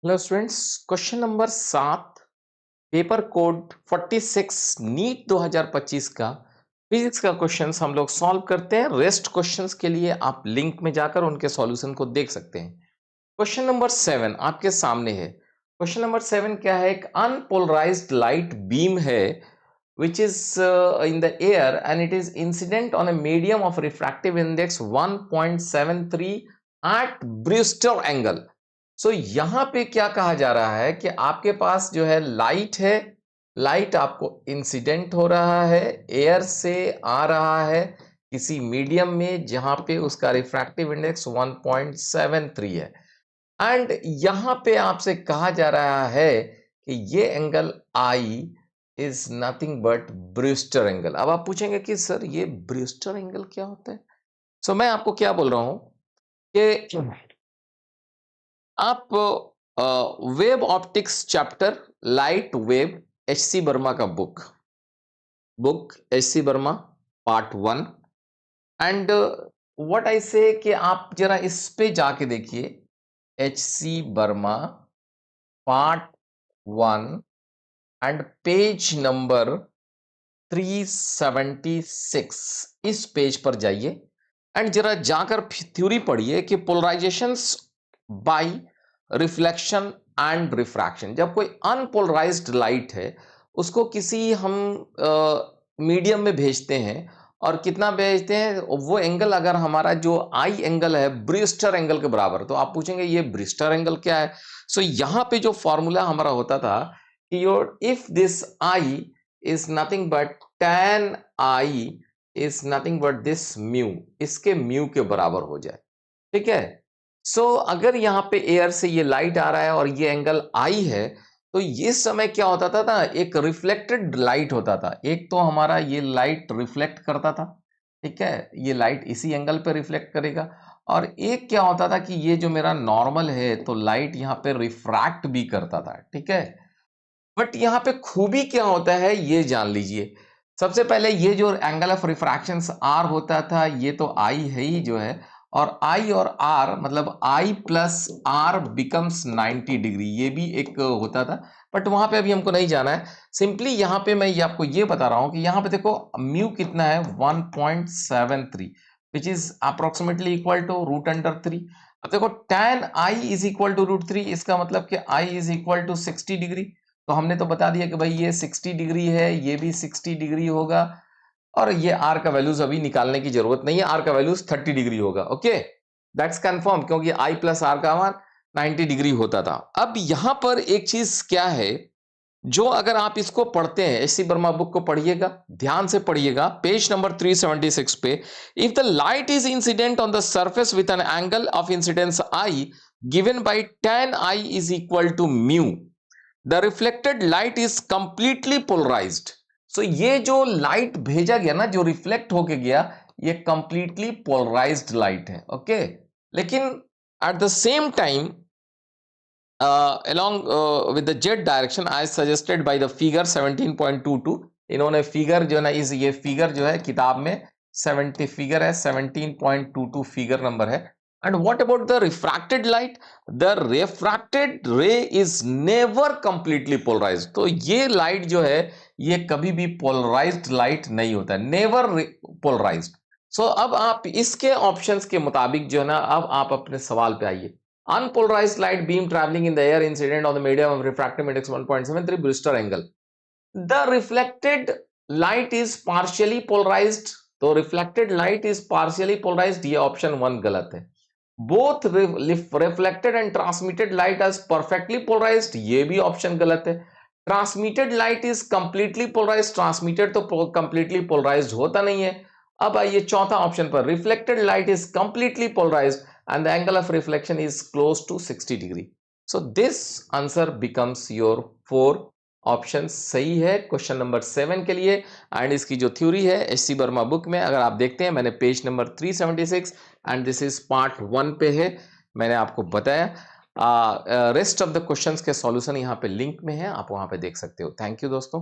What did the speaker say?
Hello students, question number 7 paper code 46 NEET 2025 का physics का questions हम लोग सॉल्व करते हैं। रेस्ट क्वेश्चंस के लिए आप लिंक में जाकर उनके सॉल्यूशन को देख सकते हैं। क्वेश्चन नंबर 7 आपके सामने है। क्वेश्चन नंबर 7 क्या है? एक अनपोलराइज्ड लाइट बीम है which is in the air and it is incident on a medium of refractive index 1.73 at Brewster angle। सो यहां पे क्या कहा जा रहा है कि आपके पास जो है लाइट है, लाइट आपको इंसिडेंट हो रहा है, एयर से आ रहा है किसी मीडियम में जहां पे उसका रिफ्रैक्टिव इंडेक्स 1.73 है। एंड यहां पे आपसे कहा जा रहा है कि ये angle I is nothing but Brewster angle. अब आप पूछेंगे कि सर ये ब्रूस्टर एंगल क्या होता है? सो मैं आपको क्या बोल रहा हूं कि आप wave optics chapter light wave H C Verma का book H C Verma part 1 and what I say कि आप जरा इस पे जाके देखिए H C Verma part 1 and page number 376। इस पेज पर जाइए एंड जरा जाकर थ्योरी पढ़िए कि पोलराइजेशंस बाय रिफ्लेक्शन एंड रिफ्रैक्शन। जब कोई अनपोलराइज्ड लाइट है उसको किसी हम मीडियम में भेजते हैं और कितना भेजते हैं, वो एंगल अगर हमारा जो आई एंगल है ब्रिस्टर एंगल के बराबर, तो आप पूछेंगे ये ब्रिस्टर एंगल क्या है? सो यहां पे जो फॉर्मूला हमारा होता था कि your if this I is nothing but tan I is nothing but this mu, इसके म्यू के बराबर हो जाए। ठीक है। अगर यहां पे एयर से ये लाइट आ रहा है और ये एंगल आई है, तो ये समय क्या होता था ना, एक रिफ्लेक्टेड लाइट होता था। एक तो हमारा ये लाइट रिफ्लेक्ट करता था, ठीक है, ये लाइट इसी एंगल पे रिफ्लेक्ट करेगा। और एक क्या होता था कि ये जो मेरा नॉर्मल है तो लाइट यहां पे रिफ्रैक्ट भी करता था। ठीक है। बट यहां पे खूबी क्या होता है ये जान लीजिए। सबसे पहले ये जो एंगल ऑफ रिफ्रैक्शन आर होता था, ये तो आई है ही जो है, और आई और आर मतलब आई प्लस आर बिकम्स 90 डिग्री, ये भी एक होता था। बट वहां पे अभी हमको नहीं जाना है। सिंपली यहां पे मैं ये आपको ये बता रहा हूं कि यहां पे देखो म्यू कितना है 1.73 which is approximately equal to root under 3। अब देखो tan I is equal to root 3, इसका मतलब कि i is equal to 60 degree. तो हमने तो बता दिया कि भाई ये 60 डिग्री है, ये भी 60 डिग्री होगा, और ये आर का वैल्यूज अभी निकालने की जरूरत नहीं है, आर का वैल्यूज 30 डिग्री होगा। ओके, दैट्स कंफर्म, क्योंकि आई प्लस आर का मान 90 डिग्री होता था। अब यहां पर एक चीज क्या है, जो अगर आप इसको पढ़ते हैं, एच सी वर्मा बुक को पढ़िएगा, ध्यान से पढ़िएगा, पेज नंबर 376 पे, if the light is incident on the surface with an angle of incidence I given by tan I is equal to mu, the reflected light is completely polarised. So ये जो light भेजा गया ना, जो reflect होके गया, ये completely polarised light है। ओके, लेकिन at the same time along with the z direction as suggested by the figure 17.22, इन्होंने फिगर जो ना, इस ये फिगर जो है किताब में 70 फिगर है, 17.22 फिगर नंबर है। And what about the refracted light? The refracted ray is never completely polarised. तो ये लाइट जो है ये कभी भी पोलराइज्ड लाइट नहीं होता है, नेवर पोलराइज्ड। अब आप इसके ऑप्शंस के मुताबिक जो है ना, अब आप अपने सवाल पे आइए। Unpolarized light beam traveling in the air incident on the medium of refractive index 1.73 Brewster angle. The reflected light is partially polarized. तो reflected light is partially polarized, ये ऑप्शन 1 गलत है। Both reflected and transmitted light as perfectly polarized, ये भी option गलत है। Transmitted light is completely polarized, transmitted तो completely polarized होता नहीं है। अब आइए चौथा ऑप्शन पर, reflected light is completely polarized and the angle of reflection is close to 60 degree. So this answer becomes your 4 option सही है क्वेश्चन नंबर 7 के लिए। एंड इसकी जो थ्योरी है एच सी वर्मा बुक में अगर आप देखते हैं, मैंने page number 376 and this is part 1 पे है, मैंने आपको बताया। रेस्ट ऑफ द क्वेश्चंस के सॉल्यूशन यहाँ पे लिंक में है, आप वहां पे देख सकते हो। थैंक यू दोस्तों।